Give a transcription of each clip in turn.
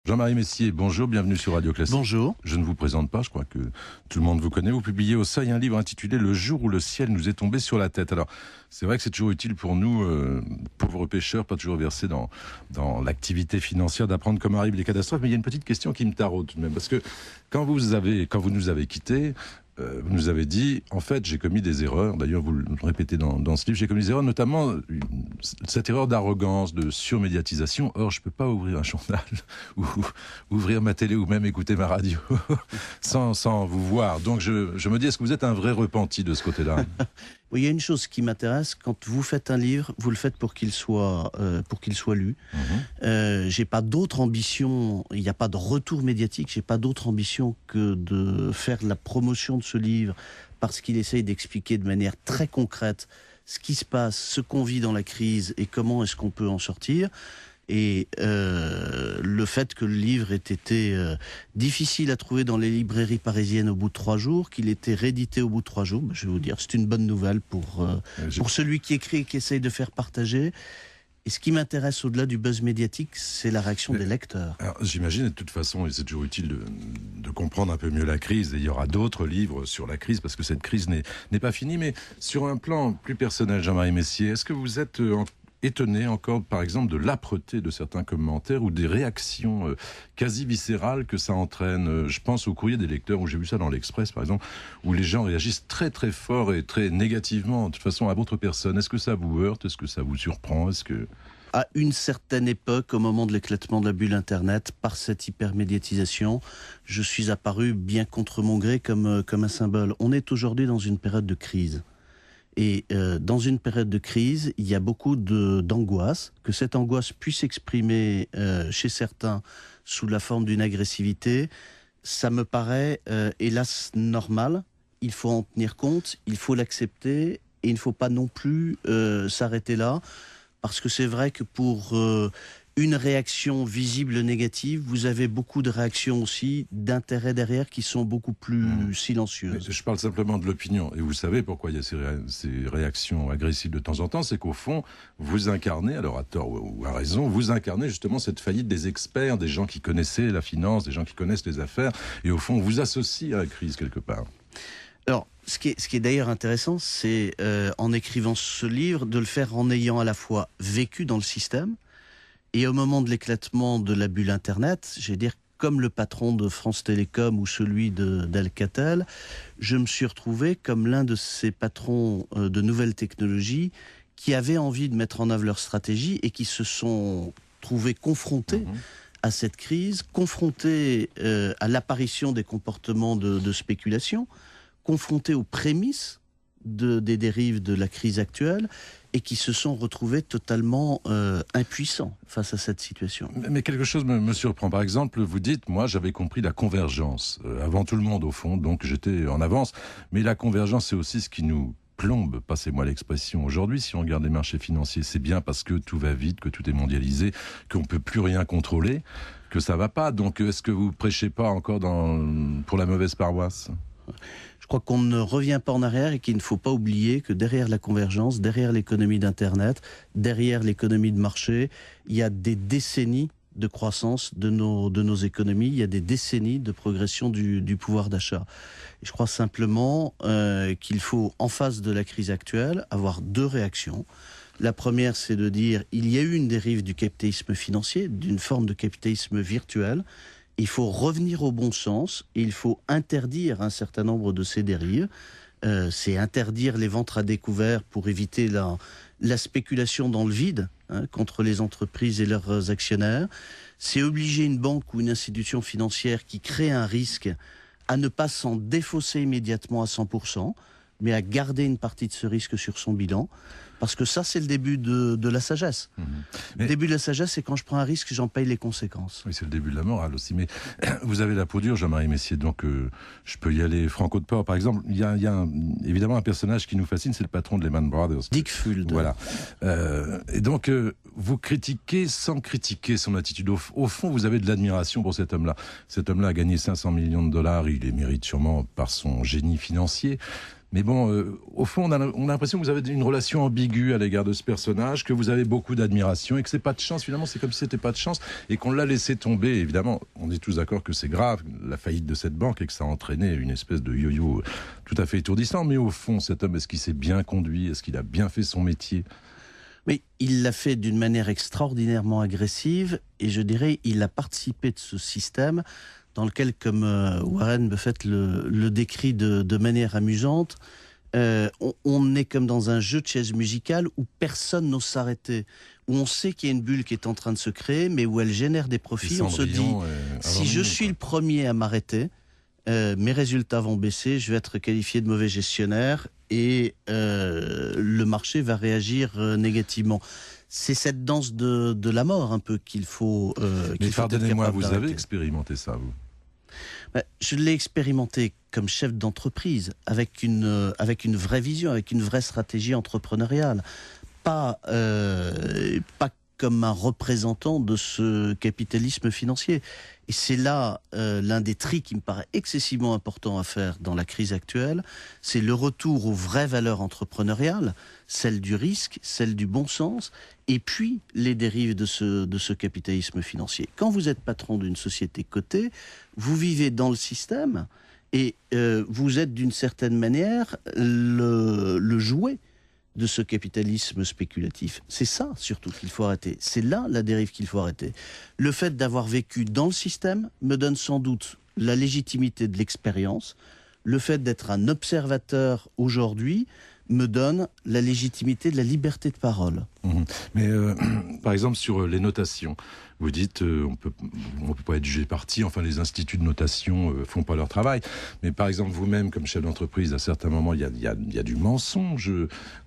Jean-Marie Messier, bonjour, bienvenue sur Radio Classique. Bonjour. Je ne vous présente pas, je crois que tout le monde vous connaît. Vous publiez au Seuil un livre intitulé « Le jour où le ciel nous est tombé sur la tête ». Alors, c'est vrai que c'est toujours utile pour nous, pauvres pêcheurs, pas toujours versés dans l'activité financière, d'apprendre comment arrivent les catastrophes. Mais il y a une petite question qui me taraude tout de même. Parce que quand vous nous avez quittés, vous nous avez dit, en fait, j'ai commis des erreurs. D'ailleurs, vous le répétez dans ce livre, j'ai commis des erreurs, notamment cette erreur d'arrogance, de surmédiatisation. Or, je ne peux pas ouvrir un journal ou ouvrir ma télé ou même écouter ma radio sans vous voir. Donc, je me dis, est-ce que vous êtes un vrai repenti de ce côté-là ? Oui, il y a une chose qui m'intéresse. Quand vous faites un livre, vous le faites pour qu'il soit lu. J'ai pas d'autre ambition. Il n'y a pas de retour médiatique. J'ai pas d'autre ambition que de faire la promotion de ce livre parce qu'il essaye d'expliquer de manière très concrète ce qui se passe, ce qu'on vit dans la crise et comment est-ce qu'on peut en sortir. Et le fait que le livre ait été difficile à trouver dans les librairies parisiennes au bout de 3 jours, qu'il était réédité au bout de 3 jours, je vais vous dire, c'est une bonne nouvelle pour celui qui écrit et qui essaye de faire partager. Et ce qui m'intéresse au-delà du buzz médiatique, c'est la réaction des lecteurs. Alors, j'imagine, de toute façon, et c'est toujours utile de comprendre un peu mieux la crise, et il y aura d'autres livres sur la crise, parce que cette crise n'est pas finie, mais sur un plan plus personnel, Jean-Marie Messier, est-ce que vous êtes étonné encore, par exemple, de l'âpreté de certains commentaires ou des réactions quasi viscérales que ça entraîne? Je pense au courrier des lecteurs, où j'ai vu ça dans l'Express, par exemple, où les gens réagissent très très fort et très négativement, de toute façon, à votre personne. Est-ce que ça vous heurte? Est-ce que ça vous surprend? À une certaine époque, au moment de l'éclatement de la bulle Internet, par cette hypermédiatisation, je suis apparu bien contre mon gré comme un symbole. On est aujourd'hui dans une période de crise. Et dans une période de crise, il y a beaucoup d'angoisse. Que cette angoisse puisse s'exprimer chez certains sous la forme d'une agressivité, ça me paraît, hélas, normal. Il faut en tenir compte, il faut l'accepter, et il ne faut pas non plus s'arrêter là. Parce que c'est vrai que pour une réaction visible négative, vous avez beaucoup de réactions aussi d'intérêt derrière qui sont beaucoup plus silencieuses. Mais je parle simplement de l'opinion. Et vous savez pourquoi il y a ces réactions agressives de temps en temps, c'est qu'au fond, vous incarnez, alors à tort ou à raison, vous incarnez justement cette faillite des experts, des gens qui connaissaient la finance, des gens qui connaissent les affaires, et au fond, on vous associe à la crise quelque part. Alors, ce qui est d'ailleurs intéressant, c'est en écrivant ce livre, de le faire en ayant à la fois vécu dans le système, et au moment de l'éclatement de la bulle Internet, je vais dire, comme le patron de France Télécom ou celui d'Alcatel, je me suis retrouvé comme l'un de ces patrons de nouvelles technologies qui avaient envie de mettre en œuvre leur stratégie et qui se sont trouvés confrontés à cette crise, confrontés à l'apparition des comportements de spéculation, confrontés aux prémices des dérives de la crise actuelle et qui se sont retrouvés totalement impuissants face à cette situation. Mais quelque chose me surprend. Par exemple, vous dites, moi j'avais compris la convergence avant tout le monde au fond, donc j'étais en avance. Mais la convergence, c'est aussi ce qui nous plombe, passez-moi l'expression, aujourd'hui. Si on regarde les marchés financiers, c'est bien parce que tout va vite, que tout est mondialisé, qu'on ne peut plus rien contrôler, que ça ne va pas. Donc est-ce que vous ne prêchez pas encore pour la mauvaise paroisse ? Je crois qu'on ne revient pas en arrière et qu'il ne faut pas oublier que derrière la convergence, derrière l'économie d'Internet, derrière l'économie de marché, il y a des décennies de croissance de nos économies, il y a des décennies de progression du pouvoir d'achat. Et je crois simplement qu'il faut, en face de la crise actuelle, avoir 2 réactions. La première, c'est de dire il y a eu une dérive du capitalisme financier, d'une forme de capitalisme virtuel. Il faut revenir au bon sens et il faut interdire un certain nombre de ces dérives. C'est interdire les ventes à découvert pour éviter la spéculation dans le vide contre les entreprises et leurs actionnaires. C'est obliger une banque ou une institution financière qui crée un risque à ne pas s'en défausser immédiatement à 100%, mais à garder une partie de ce risque sur son bilan. Parce que ça, c'est le début de la sagesse. Le début de la sagesse, c'est quand je prends un risque, j'en paye les conséquences. Oui, c'est le début de la morale aussi. Mais vous avez la peau dure, Jean-Marie Messier, donc je peux y aller franco de port. Par exemple, il y a évidemment un personnage qui nous fascine, c'est le patron de Lehman Brothers. Dick Fuld. Voilà. Et donc, vous critiquez sans critiquer son attitude. Au fond, vous avez de l'admiration pour cet homme-là. Cet homme-là a gagné 500 millions de dollars. Il les mérite sûrement par son génie financier. Mais bon, au fond, on a l'impression que vous avez une relation ambiguë à l'égard de ce personnage, que vous avez beaucoup d'admiration et que c'est pas de chance. Finalement, c'est comme si c'était pas de chance et qu'on l'a laissé tomber. Évidemment, on est tous d'accord que c'est grave, la faillite de cette banque, et que ça a entraîné une espèce de yo-yo tout à fait étourdissant. Mais au fond, cet homme, est-ce qu'il s'est bien conduit? Est-ce qu'il a bien fait son métier? Oui, il l'a fait d'une manière extraordinairement agressive et je dirais il a participé de ce système dans lequel, comme Warren Buffett le décrit de manière amusante, on est comme dans un jeu de chaises musicales où personne n'ose s'arrêter, où on sait qu'il y a une bulle qui est en train de se créer, mais où elle génère des profits. On se dit, si je suis le premier à m'arrêter, mes résultats vont baisser, je vais être qualifié de mauvais gestionnaire et le marché va réagir négativement. C'est cette danse de la mort un peu qu'il faut Mais pardonnez-moi, vous avez d'arrêter. expérimenté ça, vous? Je l'ai expérimenté comme chef d'entreprise, avec une vraie vision, avec une vraie stratégie entrepreneuriale. Pas comme un représentant de ce capitalisme financier. Et c'est là l'un des tris qui me paraît excessivement important à faire dans la crise actuelle, c'est le retour aux vraies valeurs entrepreneuriales, celle du risque, celle du bon sens, et puis les dérives de ce capitalisme financier. Quand vous êtes patron d'une société cotée, vous vivez dans le système et vous êtes d'une certaine manière le jouet de ce capitalisme spéculatif. C'est ça surtout qu'il faut arrêter. C'est là la dérive qu'il faut arrêter. Le fait d'avoir vécu dans le système me donne sans doute la légitimité de l'expérience. Le fait d'être un observateur aujourd'hui me donne la légitimité de la liberté de parole. Mais par exemple sur les notations, vous dites on peut pas être jugé parti, enfin les instituts de notation font pas leur travail, mais par exemple vous-même comme chef d'entreprise, à certains moments il y a du mensonge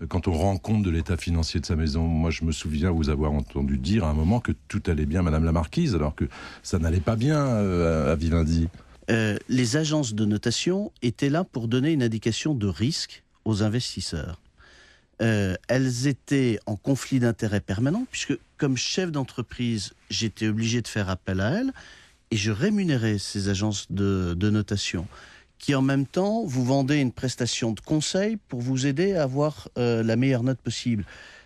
quand on rend compte de l'état financier de sa maison. Moi je me souviens vous avoir entendu dire à un moment que tout allait bien, Madame la Marquise, alors que ça n'allait pas bien à Vivendi. Les agences de notation étaient là pour donner une indication de risque aux investisseurs. Elles étaient en conflit d'intérêts permanent, puisque comme chef d'entreprise, j'étais obligé de faire appel à elles, et je rémunérais ces agences de notation, qui en même temps vous vendaient une prestation de conseil pour vous aider à avoir la meilleure note possible.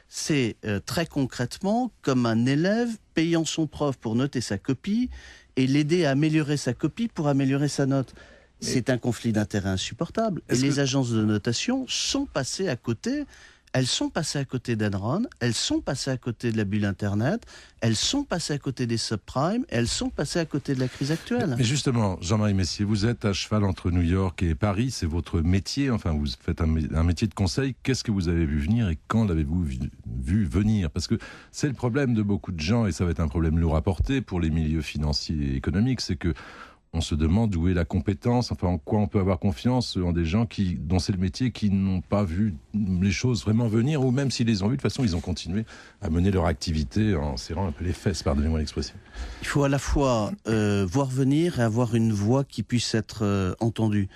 C'est très concrètement comme un élève payant son prof pour noter sa copie, et l'aider à améliorer sa copie pour améliorer sa note. C'est un conflit d'intérêts insupportable. Et les agences de notation sont passées à côté. Elles sont passées à côté d'Enron, elles sont passées à côté de la bulle Internet, elles sont passées à côté des subprimes, elles sont passées à côté de la crise actuelle. Mais justement, Jean-Marie Messier, vous êtes à cheval entre New York et Paris, c'est votre métier, enfin vous faites un métier de conseil. Qu'est-ce que vous avez vu venir et quand l'avez-vous vu venir? Parce que c'est le problème de beaucoup de gens, et ça va être un problème lourd à porter pour les milieux financiers et économiques, c'est que on se demande où est la compétence, enfin en quoi on peut avoir confiance en des gens dont c'est le métier, qui n'ont pas vu les choses vraiment venir, ou même s'ils les ont vues, de toute façon ils ont continué à mener leur activité en serrant un peu les fesses, pardonnez-moi l'expression. Il faut à la fois voir venir et avoir une voix qui puisse être entendue.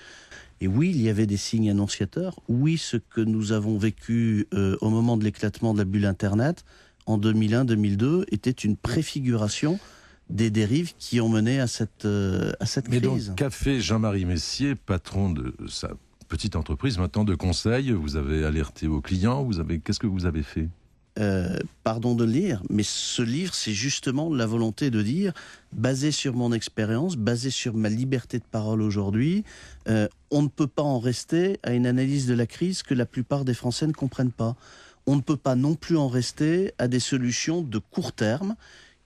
Et oui, il y avait des signes annonciateurs. Oui, ce que nous avons vécu au moment de l'éclatement de la bulle Internet en 2001-2002 était une préfiguration des dérives qui ont mené à cette crise. Mais donc, qu'a fait Jean-Marie Messier, patron de sa petite entreprise, maintenant de conseil? Vous avez alerté vos clients, qu'est-ce que vous avez fait? Pardon de le lire, mais ce livre, c'est justement la volonté de dire, basé sur mon expérience, basé sur ma liberté de parole aujourd'hui, on ne peut pas en rester à une analyse de la crise que la plupart des Français ne comprennent pas. On ne peut pas non plus en rester à des solutions de court terme,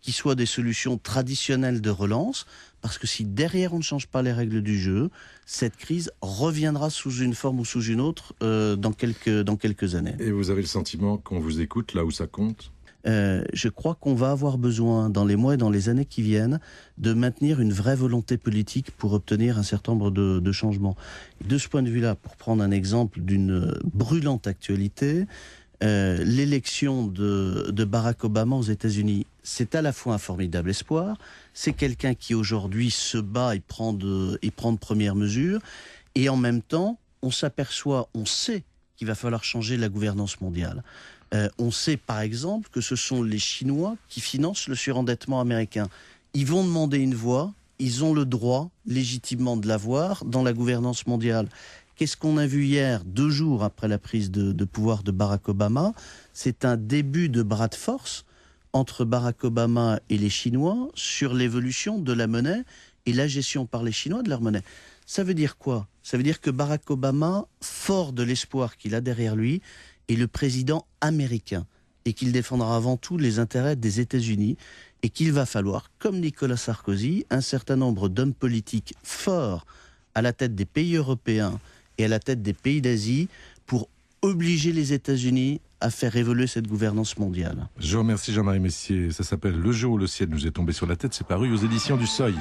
qui soient des solutions traditionnelles de relance, parce que si derrière on ne change pas les règles du jeu, cette crise reviendra sous une forme ou sous une autre dans quelques années. Et vous avez le sentiment qu'on vous écoute là où ça compte? Je crois qu'on va avoir besoin, dans les mois et dans les années qui viennent, de maintenir une vraie volonté politique pour obtenir un certain nombre de changements. Et de ce point de vue-là, pour prendre un exemple d'une brûlante actualité, l'élection de Barack Obama aux États-Unis, c'est à la fois un formidable espoir, c'est quelqu'un qui aujourd'hui se bat et prend de premières mesures, et en même temps, on sait qu'il va falloir changer la gouvernance mondiale. On sait par exemple que ce sont les Chinois qui financent le surendettement américain. Ils vont demander une voix, ils ont le droit légitimement de l'avoir dans la gouvernance mondiale. Qu'est-ce qu'on a vu hier, 2 jours après la prise de pouvoir de Barack Obama? C'est un début de bras de force entre Barack Obama et les Chinois sur l'évolution de la monnaie et la gestion par les Chinois de leur monnaie. Ça veut dire quoi? Ça veut dire que Barack Obama, fort de l'espoir qu'il a derrière lui, est le président américain et qu'il défendra avant tout les intérêts des États-Unis et qu'il va falloir, comme Nicolas Sarkozy, un certain nombre d'hommes politiques forts à la tête des pays européens et à la tête des pays d'Asie pour obliger les États-Unis à faire évoluer cette gouvernance mondiale. Je vous remercie Jean-Marie Messier. Ça s'appelle Le jour où le ciel nous est tombé sur la tête. C'est paru aux éditions du Seuil.